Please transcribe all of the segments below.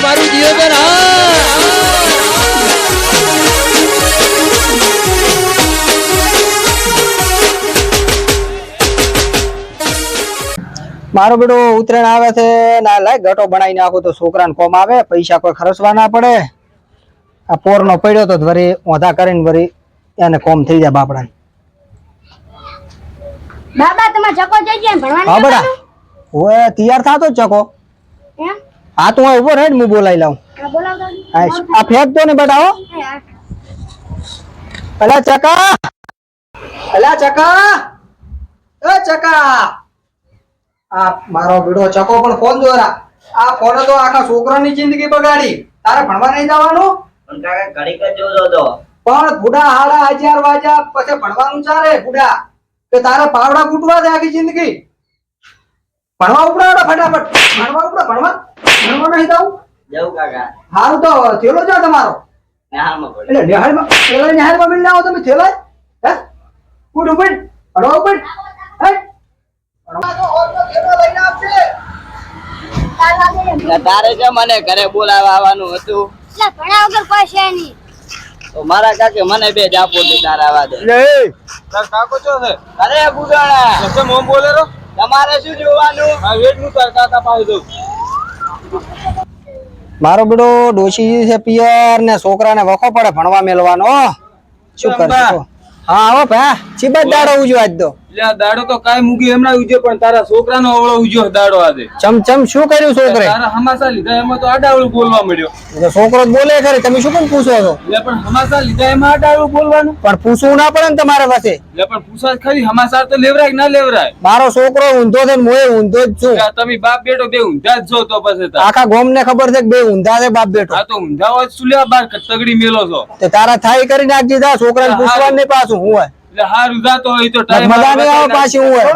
મારું દિયોદર હા મારો બેટો ઉતરાયણ આવે છે ના લાય ગટો બનાવી નાખો તો છોકરાને કોમ આવે પૈસા કોઈ ખર્ચવા ના પડે આ પોરનો પડ્યો તો વરી ઓધા કરીને વરી એને કોમ થઈ જાય બાપડા બાબા તમે ચકો જઈ ગયા ભણવાનું હા બડા ઓએ તૈયાર થાતો જ ચકો એમ હા તું ઉભો રહે ને હું બોલાવી લઉં આ બોલાવતો આ ફેંક દો ને બેટા હો અલા ચકા અલા ચકા એ ચકા આ મારો બીડો ચકો પણ ફોન દોરા આ ફોન તો આખા છોકરાની જિંદગી બગાડી તારે ભણવા નહીં જવાનું પણ કાકા ઘડીક જ જોતો હતો પણ બુડા હાડા 11 વાગ્યા પછી ભણવાનું ચાલે બુડા કે તારે પાવડા કૂટવા છે આખી જિંદગી ભણવા ઉપડાવડો ફટાફટ ભણવા નહીં જાવ જવું કાકા હારું તો થેલો છે તમારો નિહાળમાં પડ્યો એટલે નિહાળમાં મિલ આવો તમે થેલો હે કૂટ ઉપર ભણવા ઉપર હે ભણવા તો ઓરનો થેલો લઈને આપશે તારે છે મને ઘરે બોલાવવા આવવાનું હતું એટલે ભણા વગર કોઈ છે નહીં તો મારા કાકે મને બે જાપો દે તારા આવા દે લે તાર કાકો છો છે અરે બુડાણા કસે મોમ બોલે રો તમારે શું જોવાનું આ વેટ નું તાર કાકા પાસે દઉં મારો બેડો ડોશી છે પિયર ને છોકરાને વખો પડે ભણવા મેલવાનો શું કરશો હા હો ભા ચીબત દાડો ઉજો આજ તો એટલે આ દાડો તો કાઈ મૂકી એમના ઉજ્યો પણ તારા છોકરાનો અવળો ઉજ્યો દાડો આજે ચમ શું કર્યું છોકરે તારા હમાસા લીધા એમાં તો આડાવળું બોલવા મળ્યો તો છોકરો જ બોલે ખરે તમે શું કેમ પૂછો છો એટલે પણ હમાસા લીધા એમાં આડાવળું બોલવાનું પણ પૂછવું ના પડે ને તમારે પાસે એટલે પણ પૂછવા જ ખરી હમાસાર તો લેવરાય કે ના લેવરાય મારો છોકરો ઊંધો છે ને મોએ ઊંધો જ છું એટલે તમે બાપ બેટો બે ઊંધા જ છો તો પછી તાર. આખા ગોમ ને ખબર છે કે બે ઊંધા છે બાપ બેટો આ તો ઊંધા હોય શું લેવા બાર તગડી મેલો છો તે તારા થાય કરી નાખજી તા છોકરાને પૂછવાનું નહીં પાછું હું હોય એટલે હારું જાતો હોય તો ટાઈમ મજા નહીં આવે પાછી હું હોય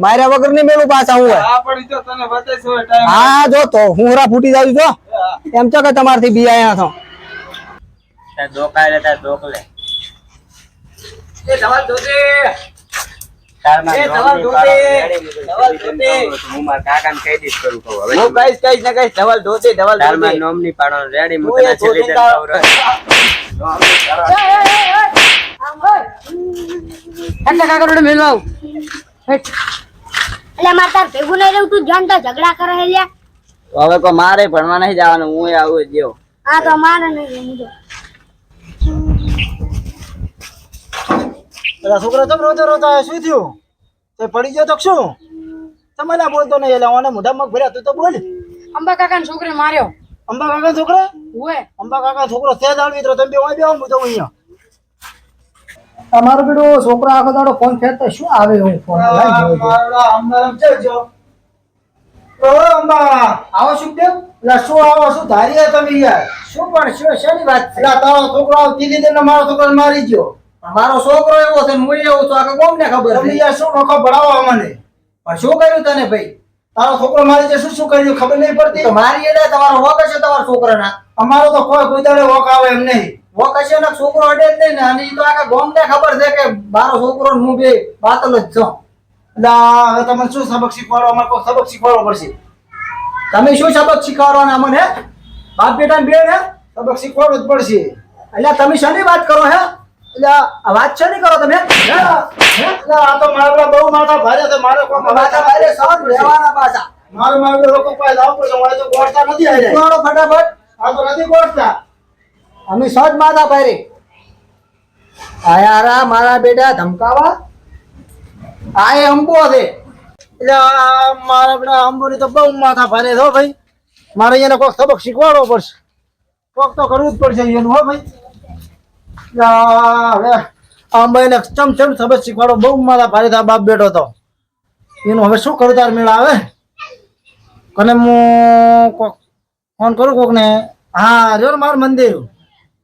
માર્યા વગર નહીં મેલું પાછા હું હોય આ પડી તો તને બતાઈશ હવે ટાઈમ હા જો તો હું હરા ફૂટી જાવ છો એમ છો કે તમારથી બી આયા છો તાર ધોકા લે તાર ધોકલે એ ધવલ દોતે તાર માં એ ધવલ ધોતે. હું મારા કાકાને કહી દઈશ કરું કહું હવે હું કઈશ ને કઈશ ધવલ દોતે તાર માં નોમની પાડવાનું રેડી હું તને છેલ્લી દે એટલે માર તાર ભેગું નહીં રહું તું જાણ તો ઝઘડા કરે છે લ્યા હવે કોઈ મારે ભણવા નહીં જવાનું હું આવું જ જેવો આ તો મારે નહીં હું તો પેલા છોકરા ચમ રોતો શું થયું તે પડી ગયો તો શું તમને બોલતો નહીં એટલે ઓને મોઢામાં ભર્યા તું તો બોલ અંબા કાકાને છોકરે માર્યો અંબા કાકા છોકરા ઓએ અંબા કાકા છોકરો સેજ આવી તો તમે બે ઓય બેહો હું તો અહીંયા તમારો બેડો છોકરો આખો દાડો ફોન ખેંચતો શું આવે હું ફોન લાઈ જો આવો શું કેમ એટલે શું આવો શું ધારીએ તમે યાર શું પણ શું શેની વાત છે એટલે તારો છોકરો કીધી તેને મારો છોકરો મારી ગયો મારો છોકરો એવો છે હું એવો છું આખા ગામને ખબર છે તમે યાર શું નોખો ભણાવો મને પણ શું કર્યું તને ભાઈ તારો છોકરો મારી જે શું કર્યું ખબર નહીં પડતી તો મારી એટલે તમારો વોક હશે તમારા છોકરાના અમારો તો કોઈ દાડે વોક આવે એમ નહીં વોક હશે ને છોકરો અડે જ નહીં ને અને ઈ તો આખા ગામને ખબર છે કે મારો છોકરો ને હું બે બાતલ જ છો એટલે હવે તમને શું સબક શીખવાડો અમારે કોઈ સબક શીખવાડવો પડશે તમે શું સબક શીખવાડવાના મને બાપ બેટા ને બે ને સબક શીખવાડવું જ પડશે એટલે તમે શાની વાત કરો હે એટલે આ વાત શાની કરો તમે હે એટલે આ તો મારા બહુ માથા ભારે છે મારે કોઈ માથા ભારે સહન રહેવાના પાછા મારું લોકો પાસે લાવ પડશે મારે તો ગોળતા નથી આવી જાય ફટાફટ આ તો નથી ગોળતા અમે સહજ માથા ભારે આયા મારા બેટા ધમકાવા આ એ અંબો છે એટલે મારા બેટા અંબોની તો બહુ માથા ભારે છે હો ભાઈ મારે એને કોઈક સબક શીખવાડવો પડશે કોક તો કરવું જ પડશે એનું હો ભાઈ હવે અંબાઈને ચમ સબક શીખવાડો બહુ માથા ભારે થાય બાપ બેટો તો એનું હવે શું કરું તાર મેળા આવે કને હું ફોન કરું કોક ને હા રેડ માર મંદિર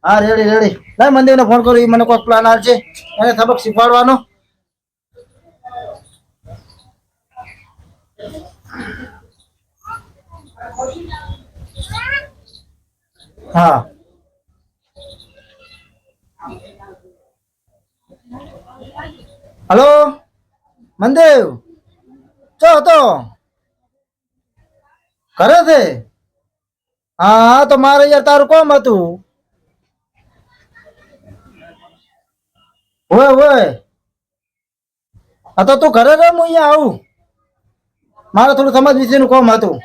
હા રેડી લાય મંદિરને ફોન કરું એ મને કોઈક પ્લાન આવશે એને સબક શીખવાડવાનો હા હલો મંદેવ ચો તો કરે છે હા તો મારે યાર તારું કોમ હતું. હોય હા તો તું ઘરે રહે, હું અહીંયા આવું. મારે થોડું સમાજ વિશેનું કામ હતું.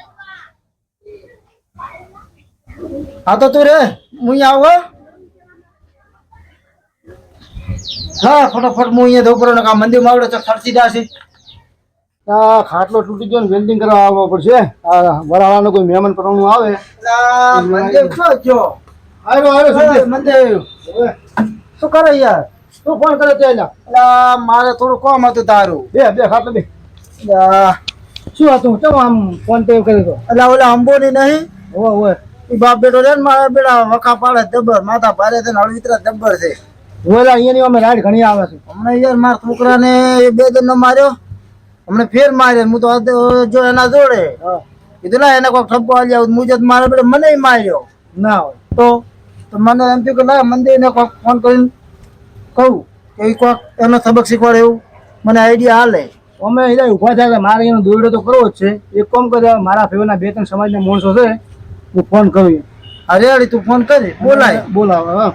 હા તો તું રે, હું અહીંયા આવું હો. હા ફટાફટ હું અહીંયા ધોકરો ને કામ મંદિરમાં આવડે તો ખર્ચી જાશે. આ ખાટલો તૂટી ગયો ને વેલ્ડિંગ કરવા આવવો પડશે. આ વરાળાનો કોઈ મહેમાન પરણું આવે. મંદિર ક્યાં ગયો? આવ્યો મંદિર શું કરે યાર? તું ફોન કરે ત્યાં અલા, મારે થોડું કામ હતું તારું. બે ખાટલો બે. અલા, શું હતું? ચલો આમ ફોન પે કર્યો તો. ઓલા અંબોની નહીં હોય એ બાપ બેટો રે ને, મારા બેટા વખા પાડે દબર, માથા ભારે છે ને હળવિતરા દબર છે. હોય અહીંયાની અમે રાઈડ ઘણી આવે છે. હમણાં યાર મારા છોકરાને એ 2 દિન માર્યો, હમણાં ફેર માર્યો. હું તો જો એના જોડે કીધું ના એને કોઈ ઠપકો આવી આવું મુજબ મારા બેટા મને માર્યો ના હોય તો મને એમ થયું કે ના મંદિરને કોઈક ફોન કરીને કહું કે કોઈક એનો સબક શીખવાડે એવું મને આઈડિયા હાલે. અમે અહીંયા ઉભા થયા હતા. મારે એનો દોરડો તો કરવો જ છે. એક કામ કરે, મારા ફેવરના 2-3 સમાજના માણસો છે, હું ફોન કરું. અરે અરે તું ફોન કરી બોલાવે હા.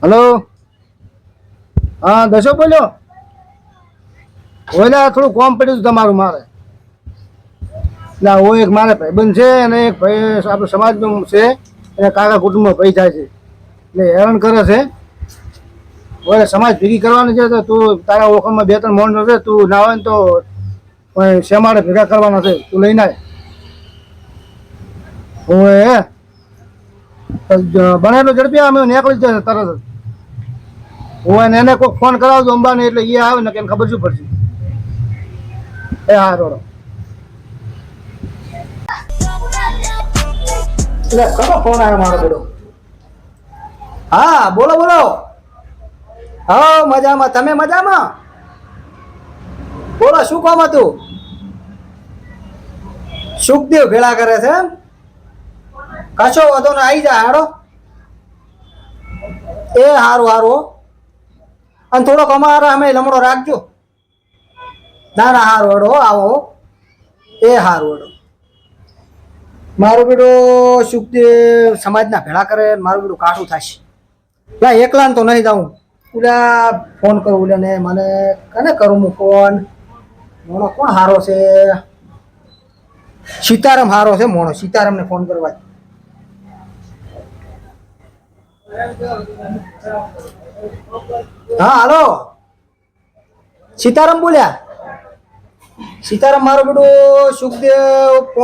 હલો હા દશો બોલ્યો. ઓલા થોડું કોમ પડ્યું તમારું મારે. ના હોય એક મારે ભાઈબંધ છે અને એક ભાઈ આપણે સમાજનો છે, એને કાકા કુટુંબમાં ભાઈ થાય છે એટલે હેરાન કરે છે. ઓલે સમાજ ભેગી કરવાની છે તો તું તારા ઓળખમાં 2-3 માણસો છે, તું ના હોય ને તો શેમાડે ભેગા કરવાના છે, તું લઈને આય. હોય બનેલો ઝડપી અમે નીકળી જશે તરત જ. હોય ને એને કોઈ ફોન કરાવજો અંબાને એટલે એ આવે ને કે ખબર શું પડશે. એ હા રોડો એટલે કનો ફોન આવ્યો મારો બેડો. હા બોલો બોલો. હા મજામાં, તમે મજામાં? બોલો શું કામ હતું? સુખદેવ ભેળા કરે છે એમ? કશો વાંધો ને આવી જા હાડો. એ હારું અને થોડોક અમારા અમે લમડો રાખજો. ના હારું હડો આવો. એ હારું હડો. મારું બેટો સુખદેવ સમાજના ભેળા કરે, મારું બેટું કાઠું થશે. ના એકલા તો નહીં જાઉં. ઓલા ફોન કરું ઓલા ને, મને કને કરું હું ફોન? મોણો કોણ હારો છે? સીતારામ હારો છે મોણો. સીતારામને ફોન કરવા. હા હાલો સીતારામ બોલ્યા. સીતારામ મારું બેટું સુખદેવ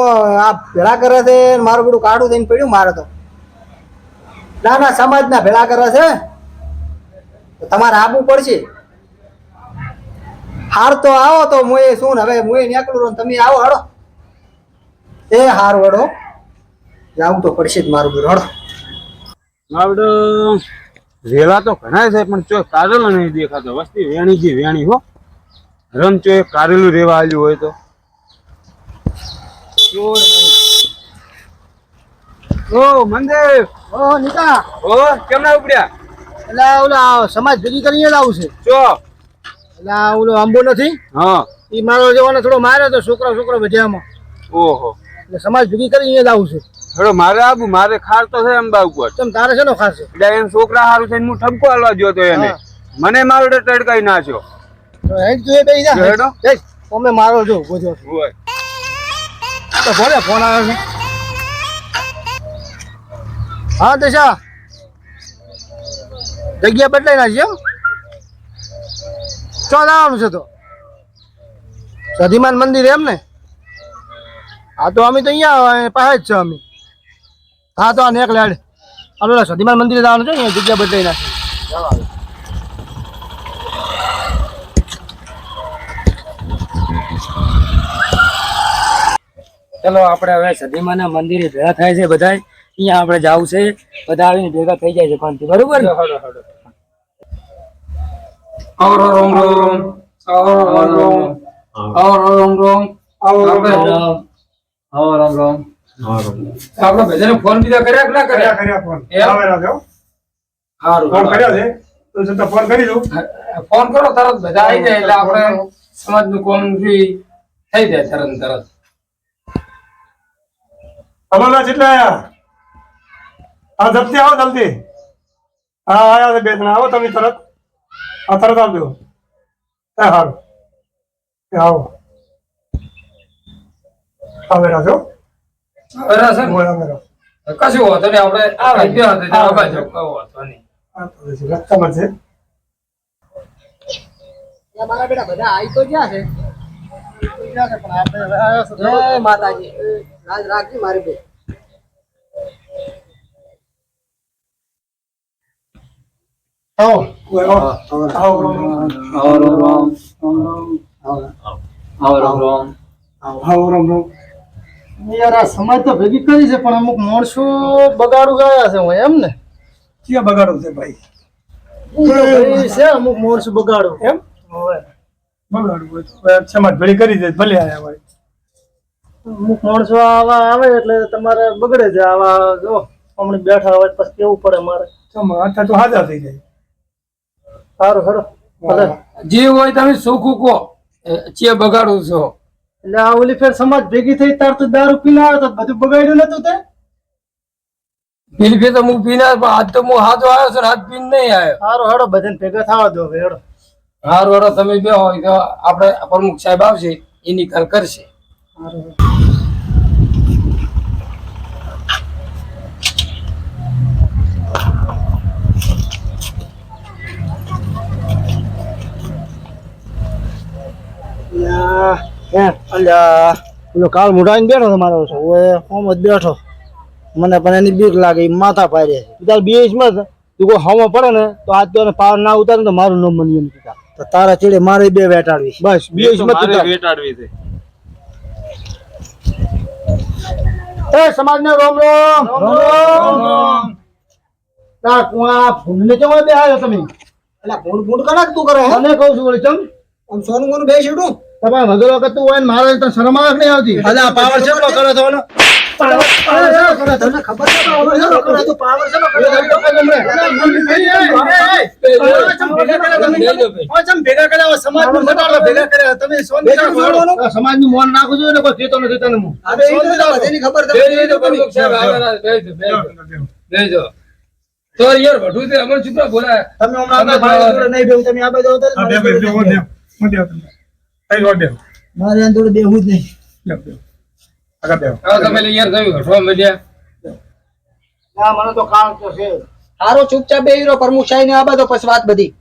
આ ભેળા કરે છે, મારું બેટું કાઢું થઈને પડ્યું મારે તો. ના સમાજના ભેળા કરે છે, તમારે આવવું પડશે. હાર તો આવો તો હું શું ને હવે હું નીકળું, તમે આવો હડો. એ હારું હડો, જવું તો પડશે જ મારું બેટું હડો. આવડે વેલા તો ઘણા છે પણ ચો કારેલો નહીં દેખાતો. વસ્તી વેણી હો. રમ ચો કારેલું રેવા આવ્યું હોય તો. ઓ મંદિર ઓ નીતા ઓ કેમ ના ઉપડ્યા? એટલે ઓલા સમાજ ભેગી કરીને લાવું છે. ચો એટલે ઓલો આંબો નથી, હા એ મારો જવાનો થોડો માર્યો તો છોકરા વધ્યામાં. ઓહો એટલે સમાજ ભેગી કરીને લાવું છે. હેડો મારે આવું, મારે ખાર તો છે અંબા ઉપર. તમે તારે છે નો ખાશે? એટલે એમ છોકરા સારું થઈને હું ઠપકો હાલવા ગયો તો એને મને મારો ટડકાઈ નાખ્યો. તો હેડ તું એ બેહી જા. હેડો. જઈ અમે મારો જો ગોજો હોય તો ભલે ફોન આવ્યો છે. હા દશા જગ્યા બદલાઈ નાખી એમ? ચો આવવાનું છે તો સધીમાન મંદિર એમ ને? હા તો અમે તો અહીંયા પાસે જ છે અમે. હા તો આ નેક લેડ આપણે સધીમાન મંદિરે જવાનું છે, અહીંયા જગ્યા બદલાઈ નાખી. ચલો આપણે હવે સધીમાના મંદિરે ભેગા થાય છે બધા. અહીંયા આપણે જવું છે, બધા આવીને ભેગા થઈ જાય છે શાંતિ, બરોબર ને? આપડે ભેજાને ફોન બીજા કર્યા કે ના કર્યા? ફોન કર્યો છે તો ફોન કરી દઉં. ફોન કરો તરત બધા આવી જાય એટલે આપણે સમાજનું કામ બી થઈ જાય તરત ને તરત. હલો ના કેટલા આયા? હા જલ્દી આવો જલ્દી. હા આયા છે બે જણા, આવો તમે તરત. હા તરત આવજો. હા સારું આવો. આવે રાજો બરાબર છે ને? બોલા મેરો. કશું વાંધો નહીં આપણે આવે બે હાથે જવાબ આપજો. કોઈ વાંધો નહીં. હા તો છે ખબર છે. મારા બેટા બધા આવી તો ગયા છે. જય માતાજી. રાજ રાખજી મારી બે. આવો આવો આવો આવો રામ રામ. યાર આ સમાજ તો ભેગી કરી છે પણ અમુક માણસો બગાડું ગયા છે હું એમ ને ક્યાં બગાડો છે ભાઈ? ભાઈ છે અમુક માણસો બગાડું એમ બગાડવું હોય તો હવે સમાજ ભેળી કરી દે ભલે આયા ભાઈ. અમુક માણસો આવા આવે એટલે તમારે બગડે છે આવા જો હમણાં બેઠા હોય પછી કેવું પડે મારે સમાજ આટલા તો હાજર થઈ જાય. સારું ખરો ભલે. જે હોય તમે સોખું કહો ચે બગાડું છો. એટલે આ ઓલી ફેર સમાજ ભેગી થઈ તાર તો દારૂ પીને આવ્યો તો બધું બગાડ્યું નતું તે બિલફે તો હું પીને આવ્યો, પણ આજ તો હું હાથો આવ્યો છું ને હાથ પીને નહીં આવ્યો. સારું હેડો બધાને ભેગા થવા દો હવે હેડો હારું હારો તમે બે હોય તો આપણે પ્રમુખ સાહેબ આવશે એ નિકાલ કરશે. અલ્યા પેલો કાળ મુઢાઈને બેઠો હતો મારો હવે હોમ જ બેઠો મને પણ એની બીક લાગે ઈ માથા પાડે તાર બીએસમાં તું કોઈ હવા પડે ને તો આજ તો પાવર ના ઉતારે ને તો મારું નામ બની એમ કીધા તો તારા ચીડે મારે બે વેટાડવી બસ બીએસમાં મારે વેટાડવી છે. એ સમાજને રોમ રોમ રોમ રોમ તાર કુવા ફૂલને કેવા બે આવ્યો તમે એટલે ભૂંડ ભૂંડ કરાક તું કરે હે? મને કહું છું વળી ચમ આમ સોનું મોનું બે છેડું. તમારે વધુ વખત તું હોય ને મારે તો શરમ આવે કે નહીં આવતી અલ્યા પાવર છે કરો છો ને તમને ખબર છે પાવર છે કરે તો પાવર છે સમાજનું મોન નાખું છું ને કોઈ કહેતો નથી તને હું બધાની ખબર પ્રમુખ સાહેબ આવ્યા બેજો તો યાર ભઠું તે અમર ચૂપરા બોલાય. તમે હમણાં ભાઈ જોડે નહીં બેહું, તમે આ બાજુ આવતા હા બે બે બે ઓર દે ઓર દે તમે. કઈ ઓર દે. મારે એમ જોડે બેહું જ નહીં. લે દે. આગળ દે. હવે તમે યાર થયું ઘટવા માંડ્યા. ના મને તો કામ તો છે હારો ચૂપચાપ બેહી રહ્યો પ્રમુખ સાહેબ ને આ બાજુ પછી વાત બધી.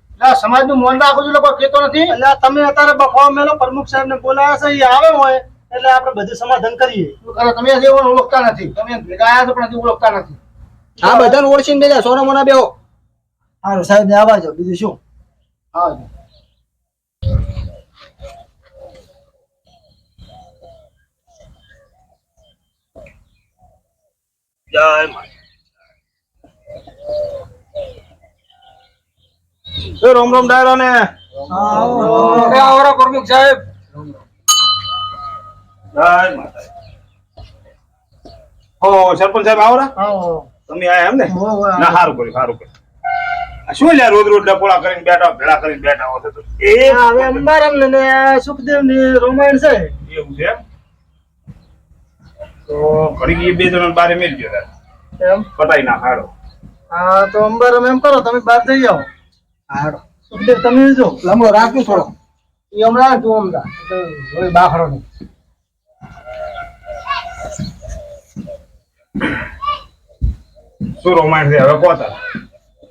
સમાજ નું મોન રાખું છું લોકો કહેતો નથી એટલે તમે અત્યારે બફાવ મેલો પ્રમુખ સાહેબ ને બોલાયા છે એ આવે હોય એટલે આપણે બધું સમાધાન કરીએ તમે જેવું ઓળખતા નથી તમે ભેગા આવ્યા છો પણ હજી ઓળખતા નથી આ બધાને ઓળખીને બેજા સોના મોના બેહો. હારું સાહેબ ને આવાજો બીજું શું. હા રોમ રોમ ડાયરો ને અરે આવરો પ્રમુખ સાહેબ. સરપંચ સાહેબ આવો તમે આયા એમ ને ના સારું કર્યું સારું કર્યું. આ શું લ્યા રોજ રોજ ડપોળા કરીને બેઠા ભેળા કરીને બેઠા હો તો એ હવે અંબારામ ને સુખદેવ ની રોમાયણ છે એવું છે એમ તો ઘડી બે જણા બારે મેલ ગયો એમ પટાઈ ના હાડો. હા તો અંબારામ એમ કરો તમે બહાર જઈ આવો હારો સુખદેવ તમે જો લંબો રાખ્યું થોડો. એ હમણાં તું હમણાં બાખરો નહીં શું રોમાન્સ છે હવે કોતા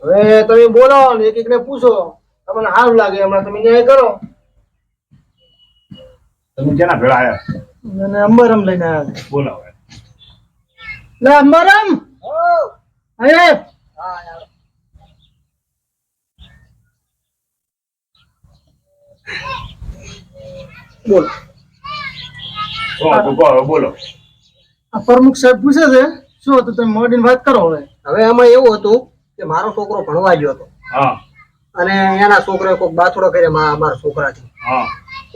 હવે તમે બોલાવો ને એક ને પૂછો તમને સારું લાગે હમણાં તમે ન્યાય કરો તમે જેના ભેળા આયા અને અંબારામ લઈને આવ્યા બોલાવો લે અંબારામ અરે બોલો તું કહો બોલો. આ પ્રમુખ સાહેબ પૂછે છે શું હતું તમે મોડીને વાત કરો હવે હવે એમાં એવું હતું કે મારો છોકરો ભણવા ગયો હતો હા અને એના છોકરાએ કોઈક બાથડો કર્યો મારા છોકરાથી. હા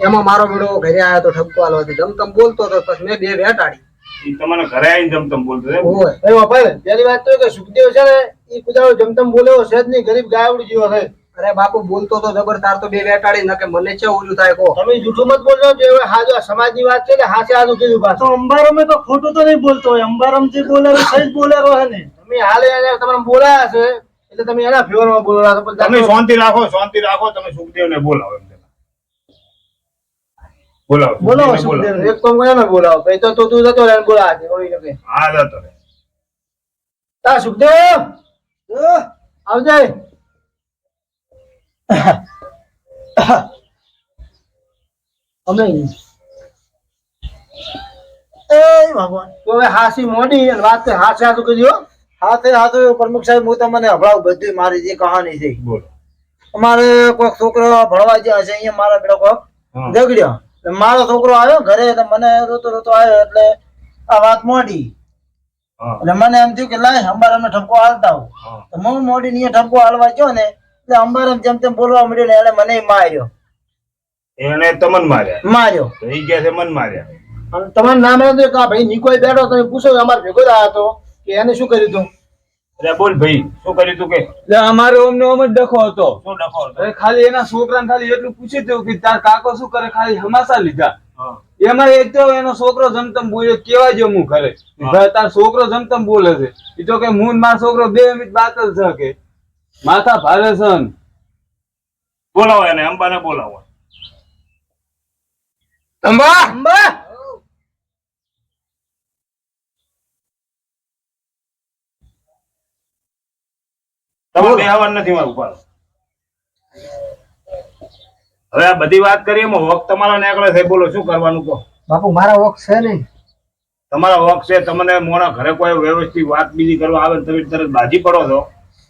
એમાં મારો બેડો ઘરે આવ્યો તો ઠપકો આલવાથી જમતમ બોલતો હતો પછી મેં બે વેટાડી. ઈ તમને ઘરે આવીને જમતમ બોલતો એમ? હોય એમાં ભાઈ પહેલી વાત તો એ કે સુખદેવ છે ને એ કુદાળો જમતમ બોલ્યો છે જ નહીં ગરીબ ગાયવડી જેવો છે અરે બાપુ બોલતો તો જબર, તાર તો બે વેટાડી ન કે મને છે ઓલું થાય કો. તમે જૂઠું મત બોલજો જે હવે હાજો સમાજની વાત છે ને હાચે હાજુ કીધું પાછું. તો અંબારમે તો ખોટું તો નહીં બોલતો હોય, અંબારમ જે બોલે સહી જ બોલેરો હે ને. તમે હાલે એને તમને બોલાયા છે એટલે તમે એના ફેવરમાં બોલવા છો. પણ તમે શાંતિ રાખો, તમે સુખદેવને બોલાવો એમ જરા. બોલાવો બોલાવો સુખદેવને સુખદેવ, એક તો મને બોલાવો પછી તો તું જતો રહે બોલાવા દે ઓળી શકે. હા જતો રે. તા સુખદેવ આવજે. અમે એ ભગવાન, તો હવે હાસી મોડી અને વાત હાચે હાચું કીધું હો. હાથે હાથે પ્રમુખ સાહેબ હું તમને હભળાવું બધી મારી જે કહાની છે. બોલો. અમારે કોઈક છોકરો ભણવા ગયા છે, અહીંયા મારા પેલો કોક હા. ઝઘડ્યો. એટલે મારો છોકરો આવ્યો ઘરે, એટલે મને રોતો રોતો આવ્યો, એટલે આ વાત મોડી. હા. એટલે મને એમ થયું કે લાય અંબારામને ઠપકો હાલતા આવું. હા. તો હું મોડી ની ઠપકો હાલવા ગયો ને, એટલે અંબારામ જેમ તેમ બોલવા મળ્યો ને, એને મને માર્યો. એને તમને માર્યો તો ઈ કહે છે મન માર્યા. અને તમારું નામ એવું હતું કે આ ભાઈ નિકોય બેઠો તમે પૂછો અમારે ભેગો જ આવ્યો હતો કે એને શું કર્યું હતું. એટલે બોલ ભાઈ શું કર્યું તું કે? એટલે અમારે ઓમને ઓમ જ ડખો હતો. શું ડખો હતો? અરે ખાલી એના છોકરાને ખાલી એટલું પૂછ્યું હતું કે તાર કાકો શું કરે, ખાલી હમાસા લીધા. હા. એમાં એક તો એનો છોકરો જમતમ બોલ્યો, કેવા જો હું ઘરે ભાઈ તાર છોકરો જમતમ બોલે છે. એ તો કે હું ને મારો છોકરો બે મિનિટ બાતલ છે કે માથા ભારે છે ને. બોલાવો એને, અંબાને બોલાવો. અંબા અંબા તમે બેહવાનું નથી મારું ઉપર. હવે આ બધી વાત કરીએ એમાં વખત તમારા નીકળે છે. બોલો શું કરવાનું કહો. બાપુ મારા વોક છે નહીં. તમારા વખત છે, તમને મોણા ઘરે કોઈ વ્યવસ્થિત વાત બીજી કરવા આવે ને તમે તરત બાજી પડો છો.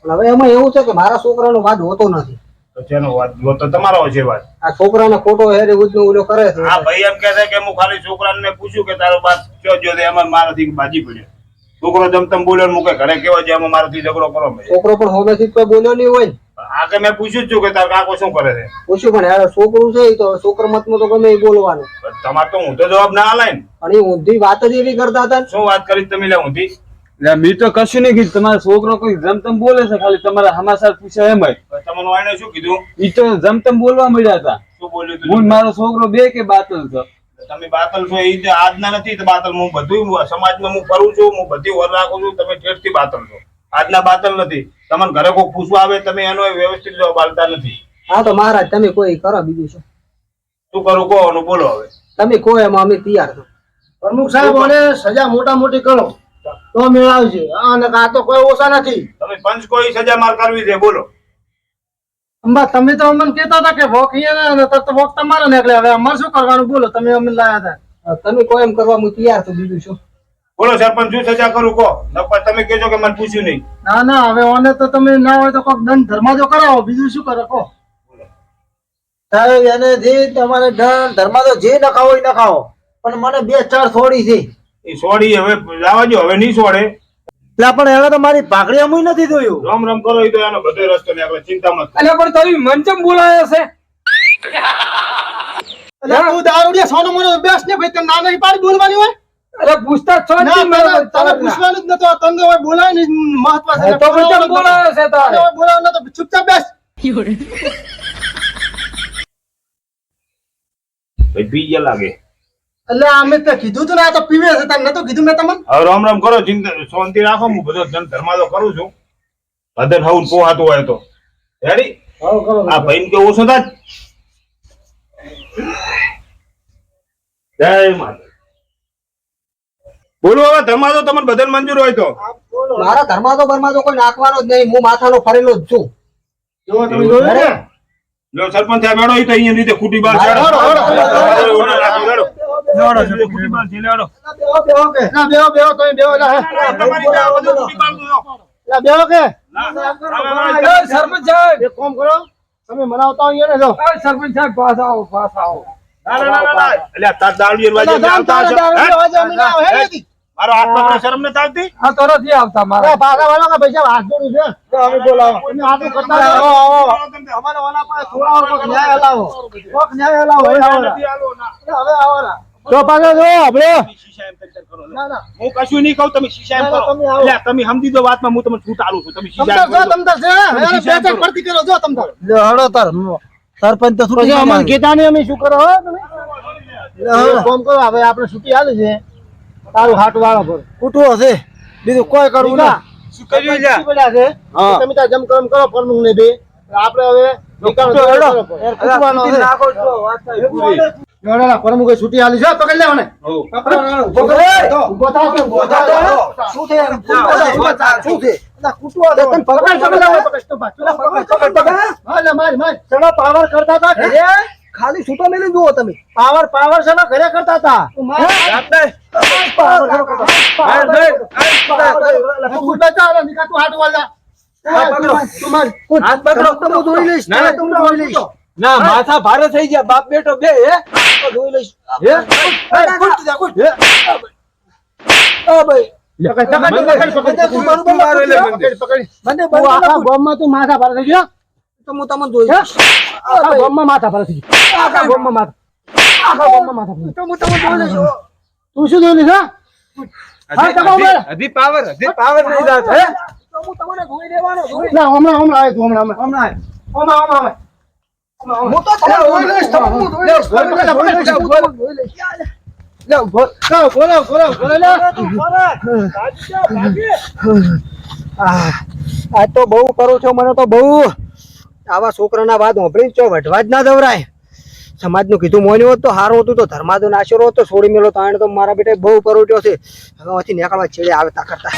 હવે એમાં એવું છે કે મારા છોકરાનો વાદ હોતો નથી. તો જેનો વાત તો તમારો છે વાત. આ છોકરાને ખોટો હેરે ઉજનો ઓલો કરે છે. આ ભાઈ એમ કહે છે કે હું ખાલી છોકરાને પૂછ્યું કે તારો બાપ કયો જો એમાં મારાથી બાજી પડ્યો. છોકરો જમતમ બોલ્યો મૂકે ઘરે કેવો છે એમાં મારાથી ઝઘડો કરો. છોકરો પણ હોમેથી કોઈ બોલ્યો નહીં હોય ને. આ કે મેં પૂછ્યું જ છું કે તાર કાકો શું કરે છે. પૂછ્યું પણ યાર છોકરું છે ઈ તો છોકરા મતમાં તો ગમે એ બોલવાનું. તમારે તો ઊંધો જવાબ ના આલાય ને. પણ એ ઊંધી વાત જ એવી કરતા હતા ને. શું વાત કરી તમે લે ઊંધી? એટલે મેં તો કશું નહીં કીધું. તમારો છોકરો કોઈ જમતમ બોલે છે, ખાલી તમારા હમાસા પૂછે એમ જ. તમને વાયને શું કીધું? ઈ તો જમતમ બોલવા મળ્યા હતા. શું બોલ્યું હું ને તું? મારો છોકરો બે કે બાતલ છે. તમે બાતલ છો એ જે આજના નથી. તો બાતલ હું બધું સમાજમાં હું કરું છું, હું બધી વર રાખું છું. તમે ઠેઠથી બાતલ છો, આજના બાતલ નથી. તમને ઘરે કોઈ પૂછવા આવે તમે એનો વ્યવસ્થિત જવાબ આલતા નથી. હા તો મહારાજ તમે કોઈ કરો બીજું શું. શું કરું કહો અને બોલો હવે. તમે કોઈ એમાં અમે તૈયાર છો. પ્રમુખ સાહેબ મને સજા મોટા મોટી કરો તો મેળવશે. અને આ તો કોઈ ઓછા નથી. તમે પંચ કોઈ સજા માર કરવી છે બોલો. અંબા તમે તો અમને કહેતા હતા કે વોક અહીંયા ને તો વોક તમારે નીકળે. હવે અમારે શું કરવાનું બોલો. તમે અમને લાયા હતા. તમે કોઈ એમ કરવા હું તૈયાર છું બીજું શું. બોલો સરપંચ શું સજા કરું કહો. નકર તમે કહેજો કે મને પૂછ્યું નહીં. ના ના હવે ઓને તો તમે ના હોય તો કોઈક દંડ ધર્માજો કરાવો. બીજું શું કરે કહો. સાહેબ એને જે તમારે ધર્મ તો જે નખાવો એ નખાવો, પણ મને 2-4 છોડી છે. એ સોડી હવે લાવા જો, હવે નહીં સોડે. એટલે પણ એને તો મારી ભાગડી અમુય નથી જોયું. રામ રામ કરો એ તો એનો બધો રસ્તો ને આપણે ચિંતા મત. એટલે પણ તારી મંચમ બોલાયો છે. એટલે તું દારૂડિયા સોનો મોનો બેસ ને ભાઈ તને ના નહીં પાડી બોલવાની હોય. અરે પૂછતા છો જ ના નહીં તારે મને. તારે પૂછવાનું જ નતો. તને હવે બોલાય ને મહત્વ છે. તો મંચમ બોલાયો છે તારે. બોલાવ નતો ચૂપચાપ બેસ. ભાઈ પી ગયા લાગે. એટલે અમે તો કીધું તું ને આ તો પીવે છે. તને નતું કીધું મેં તમને. હવે રામ રામ કરો, ચિંતા શાંતિ રાખો. હું બધો ધર્મા તો કરું છું. હદન હવું પોહાતું હોય તો રેડી. આ ભાઈ કે ઓછો થાય. જય માતા. બોલો હવે ધર્મા તો તમને બધાને મંજૂર હોય તો. મારા ધર્માદો બરમાદો કોઈ નાખવાનો જ નહીં. હું માથાનો ફરેલો જ છું. જો તમે જોયું ને. જો સરપંચ સાહેબ હેડો, ઈ તો અહીંયા રીતે ખૂટી બાર છે. હેડો, ખૂટી બાર છે, હેડો. બેહો કે ના બેહો બેહો તોય બેહો ના તમારી ત્યાં બધું ખૂટી બાર દો. એટલે બેહો કે એ સરપંચ સાહેબ, એક કામ કરો તમે મનાવતા હોય ને જો એ સરપંચ સાહેબ પાસ આવો, પાસ આવો. ના, ના, ના, ના. એટલે તાર દારૂડિયા વાજે દામ આવતા તારે હશો. દારૂ અવાજ અમે ના આવે નથી. મારો હાથ પકડે શરમ નથી આવતી? આ તો નથી આવતા મારા. અરે પાછા વાળો કે પૈસા હાથ જોડું છે તો અમે બોલાવો તમે હાથું કરતા રહો. આવો અમારે ઓલા પાસે થોડા કોક ન્યાય હલાવો, કોક ન્યાય હલાવો. હવે આવો નથી આલો ના. હવે આવો ના તો પાછો જો આપણે તમે શીશા એમ તરતર કરો લે. ના ના હું કશું નહીં કહું, તમે શીશા એમ ના, ના, કરો. તમે આવો. એટલે તમે સમજી દો વાતમાં, હું તમને છૂટ આલું છું. તમે શીશા એમ તમતાર જો કરો. તમતાર છે તમે હવે શીશા એમ પેચક કરો. પડતી કરો જો તમતાર લે હળો તાર સરપંચ તો પછી અમને કીધા નહીં અમે શું કરો હો તમે હળો. ફોન કરો હવે આપણે છૂટી આલી છે તારું હાટ વાળા પર કૂટવો હશે બીજું કોઈ કરવું ના શું કર્યું લ્યા? પડ્યા છે હા. તમે ત્યાં જમ કરો પ્રમુખ ને બે આપણે હવે નિકાલ કૂટો હેડો. કૂટવાનો છે નાખો તો વાત થાય પૂરી. જોડેલા પ્રમુખે છૂટી આલી છે પકડ લેવાને હોવ. ઉભો થાવ કે ઉભો થાવ શું છે એમ? શું છે કૂટવો તો તને પકડ હા લે માર માર ચલો પાવર કરતા હતા ઘરે ખાલી છૂટો મેલી જુઓ તમે પાવર પાવર છે ને ઘરે કરતા હતા પાવર હાથ પકડો તો હું ધોઈ લઈશ ના, તું ધોઈ લઈશ ના માથા ભારે થઈ ગયા બાપ બેટો બે હે ધોઈ લઈશ હે આ ભાઈ તું માથા ભરે થઈ ગયો તો હું તમને ધોઈ લઈશ આખા ગામમાં માથા ભરે થઈ ગયો આખા ગામમાં માથા ભરે. તો હું તમને ધોઈ લઈશ તું શું જોઈ લીધા હા દબાવ માર. હજી પાવર નહીં જાત હે તો હું તમને ધોઈ દેવાનો ધોઈ ના હમણાં આવે તું હમણાં હું તો તમને ધોઈ લઈશ તો હું ધોઈ લઈશ ધોઈ લઈશ. આજ તો બહુ કરો છો મને તો બહુ આવા છોકરાના વાત હોંભળી ચો વઢવા જ ના દવરાય સમાજનું કીધું મોન્યું હોત તો સારું હતું તો ધર્માદો નાશરો હોત તો છોડી મેલો તો આને તો મારા બેટા બહુ પરોટ્યો છે હવે અહીંથી નીકળવા છેડે આવતા કરતા